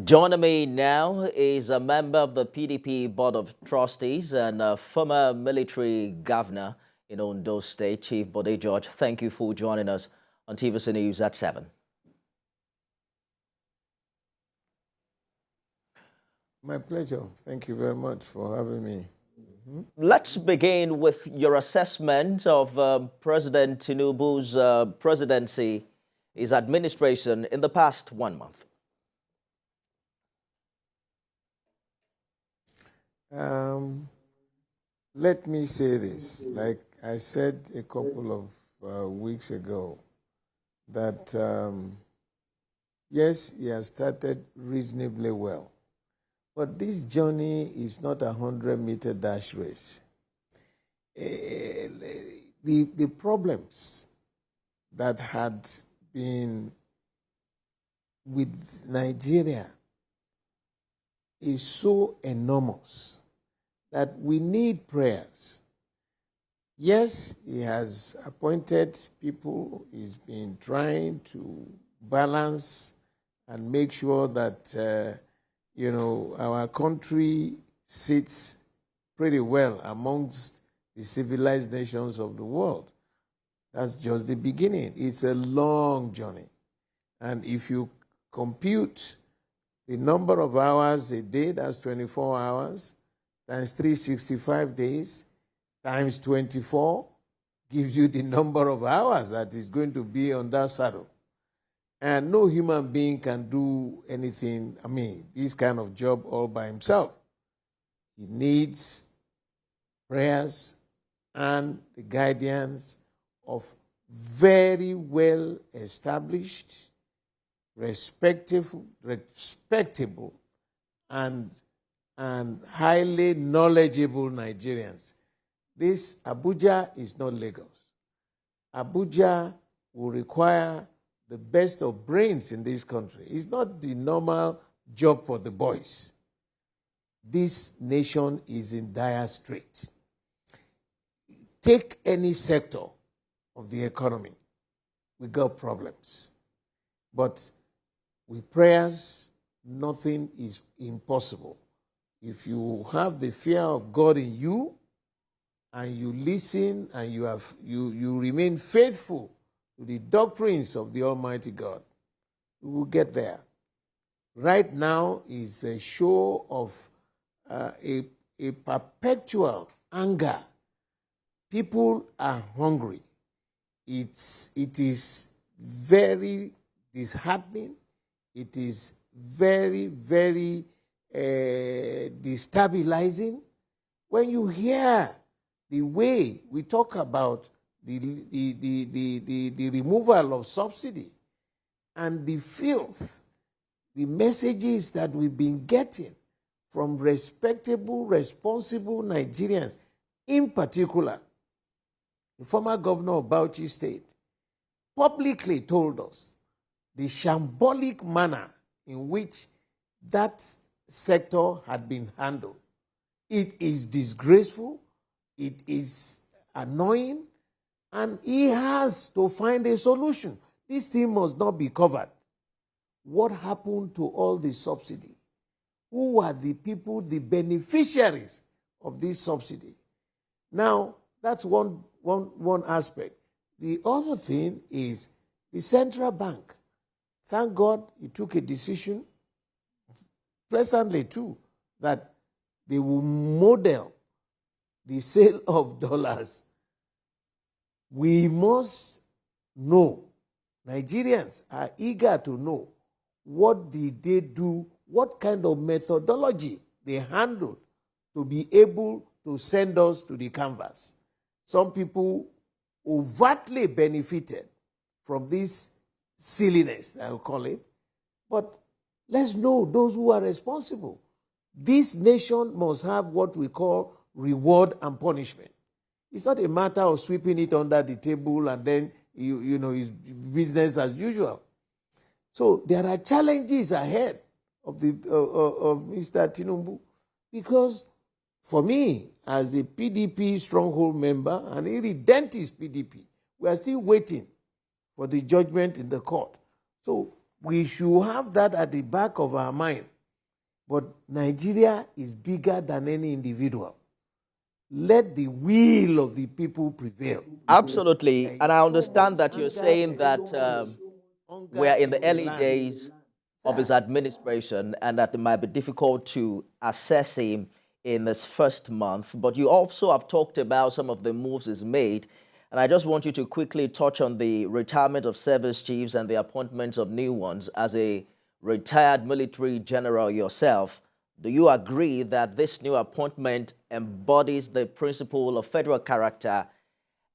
Joining me now is a member of the PDP Board of Trustees and a former military governor in Ondo State, Chief Bode George. Thank you for joining us on TVC News at 7. My pleasure. Thank you very much for having me. Let's begin with your assessment of President Tinubu's presidency, his administration in the past 1 month. Let me say this, like I said a couple of weeks ago, that yes, he has started reasonably well, but this journey is not a 100-meter dash race. The problems that had been with Nigeria is so enormous that we need prayers. Yes, he has appointed people. He's been trying to balance and make sure that, our country sits pretty well amongst the civilized nations of the world. That's just the beginning. It's a long journey. And if you compute the number of hours a day, that's 24 hours, times 365 days, times 24, gives you the number of hours that is going to be on that saddle. And no human being can do anything, this kind of job all by himself. He needs prayers and the guidance of very well established, respectable and highly knowledgeable Nigerians. This Abuja is not Lagos. Abuja will require the best of brains in this country. It's not the normal job for the boys. This nation is in dire straits. Take any sector of the economy, we got problems. But with prayers, nothing is impossible. If you have the fear of God in you, and you listen, and you remain faithful to the doctrines of the Almighty God, you will get there. Right now is a show of a perpetual anger. People are hungry. It is very disheartening. It is very, very destabilizing when you hear the way we talk about the removal of subsidy and the filth, the messages that we've been getting from respectable, responsible Nigerians, in particular. The former governor of Bauchi State publicly told us the shambolic manner in which that sector had been handled. It is disgraceful, it is annoying, and he has to find a solution. This thing must not be covered. What happened to all the subsidy? Who are the people, the beneficiaries of this subsidy? Now, that's one aspect. The other thing is the central bank. Thank God he took a decision, pleasantly too, that they will model the sale of dollars. We must know, Nigerians are eager to know, what did they do, what kind of methodology they handled to be able to send us to the canvas. Some people overtly benefited from this silliness, I'll call it. But let's know those who are responsible. This nation must have what we call reward and punishment. It's not a matter of sweeping it under the table and then, it's business as usual. So there are challenges ahead of Mr. Tinubu, because for me, as a PDP stronghold member and a redentist PDP, we are still waiting for the judgment in the court. So We should have that at the back of our mind. But Nigeria is bigger than any individual. Let the will of the people prevail. Absolutely. And I understand that you're saying that we're in the early days of his administration and that it might be difficult to assess him in this first month. But you also have talked about some of the moves he's made. And I just want you to quickly touch on the retirement of service chiefs and the appointments of new ones. As a retired military general yourself, do you agree that this new appointment embodies the principle of federal character?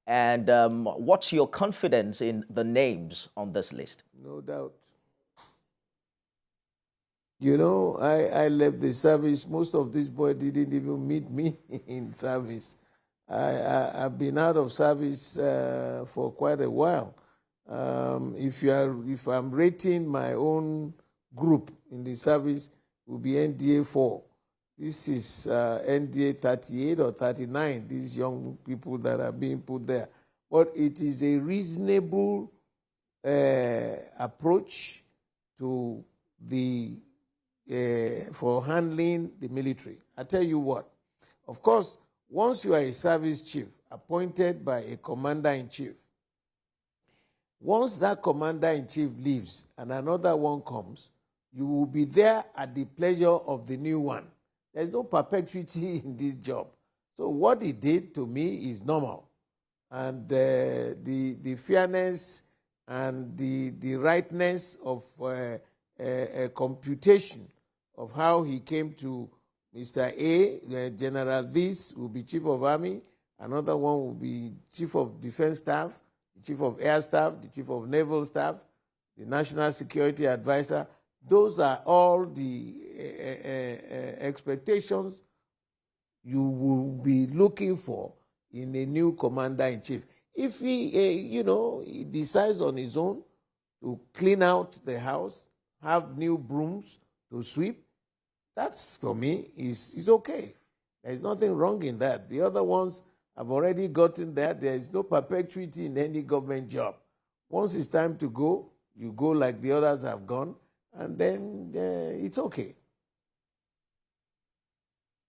And what's your confidence in the names on this list? No doubt. You know, I left the service. Most of these boys didn't even meet me in service. I've been out of service for quite a while. If I'm rating my own group in the service, it will be NDA 4. This is NDA 38 or 39, these young people that are being put there. But it is a reasonable approach to for handling the military. I tell you what, of course, once you are a service chief appointed by a commander-in-chief, once that commander-in-chief leaves and another one comes, you will be there at the pleasure of the new one. There's no perpetuity in this job. So what he did to me is normal. And the fairness and the rightness of a computation of how he came to Mr. A, General this will be Chief of Army, another one will be Chief of Defense Staff, the Chief of Air Staff, the Chief of Naval Staff, the National Security Advisor. Those are all the expectations you will be looking for in a new commander-in-chief. If he decides on his own to clean out the house, have new brooms to sweep, that's, for me, is okay. There's nothing wrong in that. The other ones have already gotten there. There is no perpetuity in any government job. Once it's time to go, you go like the others have gone, and then it's okay.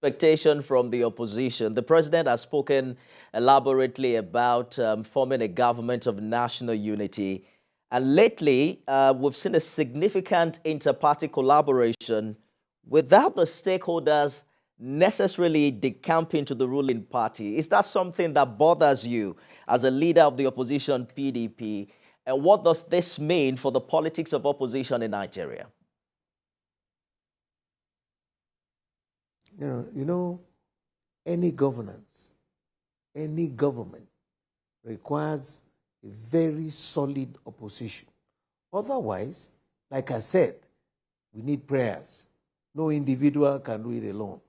Expectation from the opposition. The president has spoken elaborately about forming a government of national unity. And lately, we've seen a significant inter-party collaboration without the stakeholders necessarily decamping to the ruling party. Is that something that bothers you as a leader of the opposition PDP? And what does this mean for the politics of opposition in Nigeria? You know, any governance, any government requires a very solid opposition. Otherwise, like I said, we need prayers. No individual can do it alone.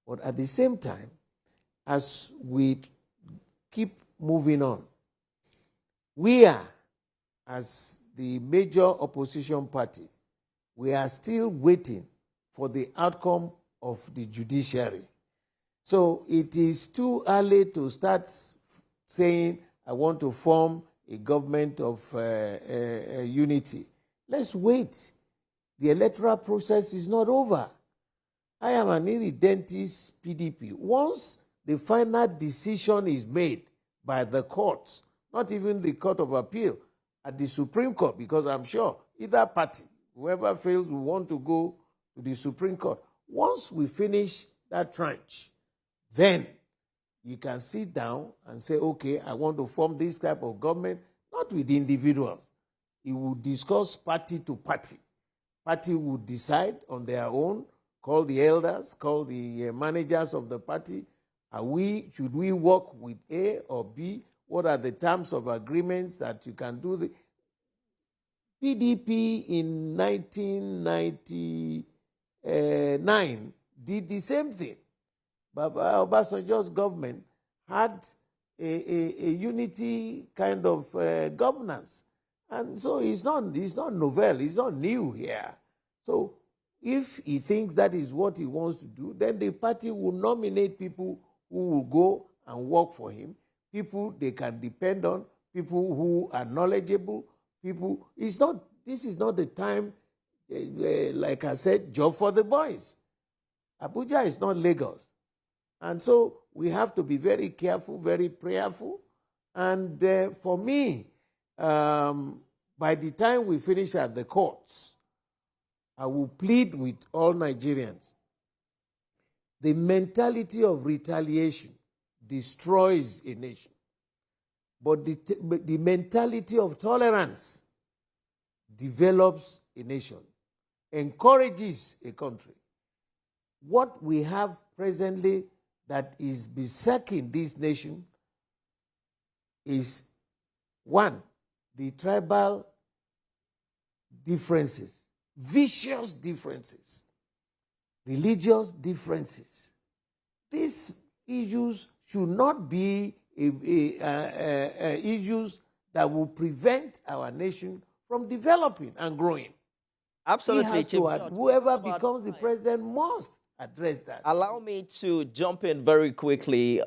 But at the same time, as we keep moving on, we are, as the major opposition party, we are still waiting for the outcome of the judiciary. So it is too early to start saying, I want to form a government of unity. Let's wait. The electoral process is not over. I am an irredentist PDP. Once the final decision is made by the courts, not even the Court of Appeal, at the Supreme Court, because I'm sure either party, whoever fails, will want to go to the Supreme Court. Once we finish that tranche, then you can sit down and say, okay, I want to form this type of government, not with individuals. It will discuss party to party. Party will decide on their own, call the elders, call the managers of the party. Should we work with A or B? What are the terms of agreements that you can do? The PDP in 1999 did the same thing. But Obasanjo's government had a unity kind of governance. And so it's not novel, it's not new here. So if he thinks that is what he wants to do, then the party will nominate people who will go and work for him, people they can depend on, people who are knowledgeable, people. It's not this is not the time, like I said, job for the boys. Abuja is not Lagos. And so we have to be very careful, very prayerful. And for me, by the time we finish at the courts, I will plead with all Nigerians. The mentality of retaliation destroys a nation. But the mentality of tolerance develops a nation, encourages a country. What we have presently that is besetting this nation is, one, the tribal differences, vicious differences, religious differences. These issues should not be issues that will prevent our nation from developing and growing. Absolutely, Chief George. Whoever becomes the president must address that. Allow me to jump in very quickly.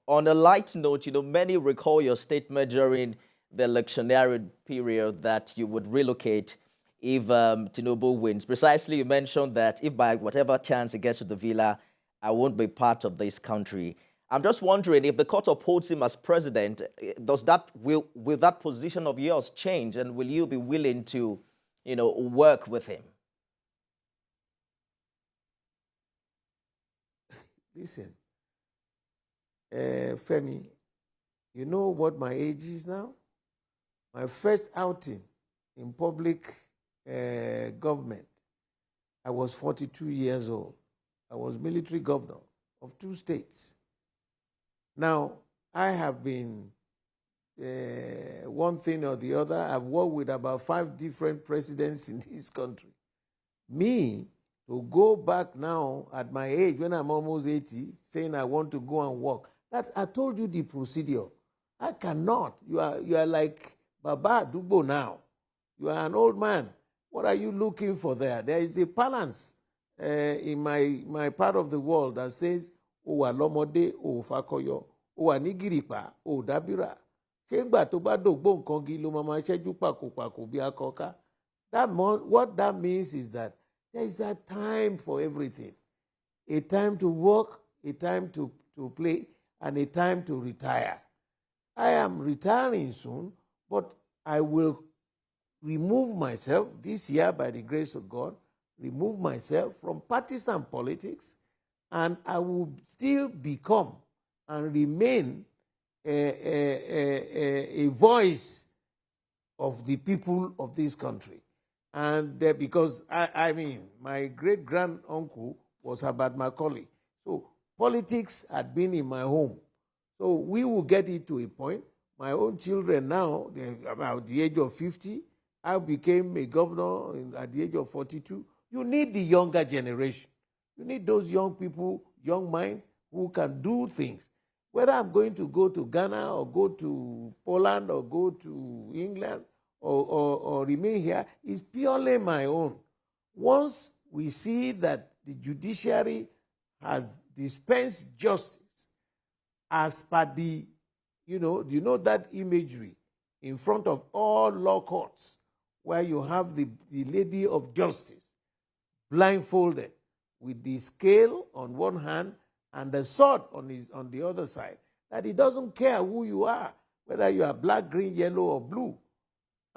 On a light note, many recall your statement during the electionary period that you would relocate if Tinubu wins. Precisely, you mentioned that if by whatever chance he gets to the villa, I won't be part of this country. I'm just wondering, if the court upholds him as president, will that position of yours change, and will you be willing to, work with him? Listen, Femi, you know what my age is now? My first outing in public government, I was 42 years old. I was military governor of 2 states. Now, I have been one thing or the other. I've worked with about 5 different presidents in this country. Me, to go back now at my age, when I'm almost 80, saying I want to go and work, I told you the procedure. I cannot. You are like Baba Dubo now. You are an old man. What are you looking for there? There is a balance in my part of the world that says, o wa lọ́mọdé, o fakoyo, o wa ní gìrìpá, o dábìrà. Ṣé ńgbà tó bá dògbò nǹkan gi ló máa ṣẹ́jú pàkópàkó bí akọ́ká? What that means is that there is a time for everything. A time to work, a time to play, and a time to retire. I am retiring soon, but I will remove myself this year by the grace of God, remove myself from partisan politics, and I will still become and remain a voice of the people of this country. And because, I mean, my great-grand-uncle was Herbert Macaulay. So politics had been in my home. So we will get it to a point. My own children now, they're about the age of 50. I became a governor at the age of 42. You need the younger generation. You need those young people, young minds, who can do things. Whether I'm going to go to Ghana or go to Poland or go to England or remain here is purely my own. Once we see that the judiciary has dispensed justice as per the, you know that imagery in front of all law courts where you have the lady of justice blindfolded with the scale on one hand and the sword on the other side, that he doesn't care who you are, whether you are black, green, yellow, or blue,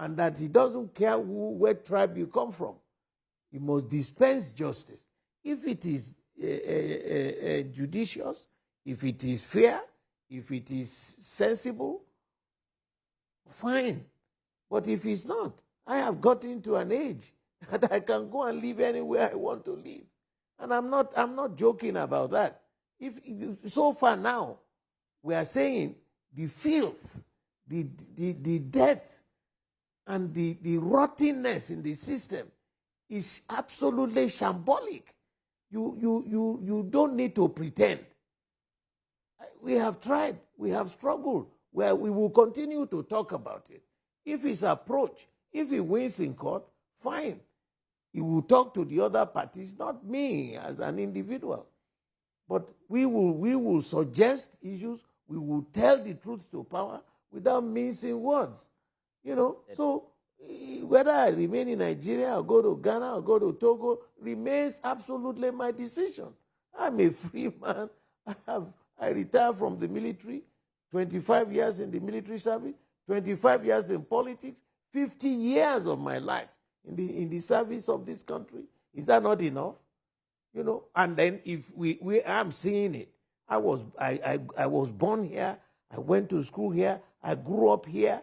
and that he doesn't care what tribe you come from. He must dispense justice. If it is judicious, if it is fair, if it is sensible, fine. But if it's not, I have gotten to an age that I can go and live anywhere I want to live. And I'm not joking about that. If so far now, we are saying the filth, the death, and the rottenness in the system is absolutely shambolic. You don't need to pretend. We have tried, we have struggled, where we will continue to talk about it. If his approach, if he wins in court, fine. He will talk to the other parties, not me as an individual. But we will suggest issues, we will tell the truth to power without mincing words. So Whether I remain in Nigeria or go to Ghana or go to Togo remains absolutely my decision. I'm a free man. I retired from the military, 25 years in the military service, 25 years in politics, 50 years of my life in the service of this country. Is that not enough? You know, and then if I'm seeing it. I was born here. I went to school here. I grew up here.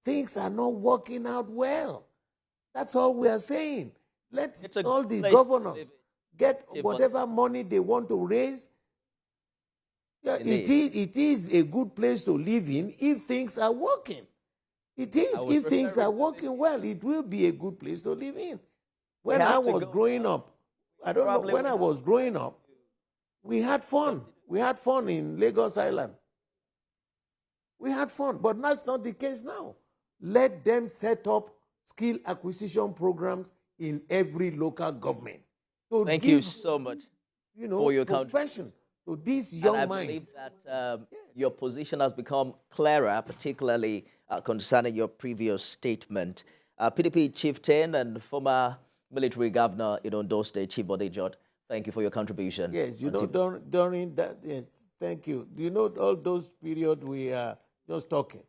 Things are not working out well. That's all we are saying. Let all the governors get whatever money they want to raise. Yeah, it is a good place to live in if things are working. It is. If things are working well, it will be a good place to live in. When I was growing up, I don't know, when I was growing up, we had fun. We had fun in Lagos Island. We had fun, but that's not the case now. Let them set up skill acquisition programs in every local government. So thank you so much for your profession to these young minds. I believe that your position has become clearer, particularly concerning your previous statement. PDP Chieftain and former military governor in Ondo State, Chief Bode George, thank you for your contribution. Yes, you know, during that, yes, thank you. Do you know all those periods we are just talking?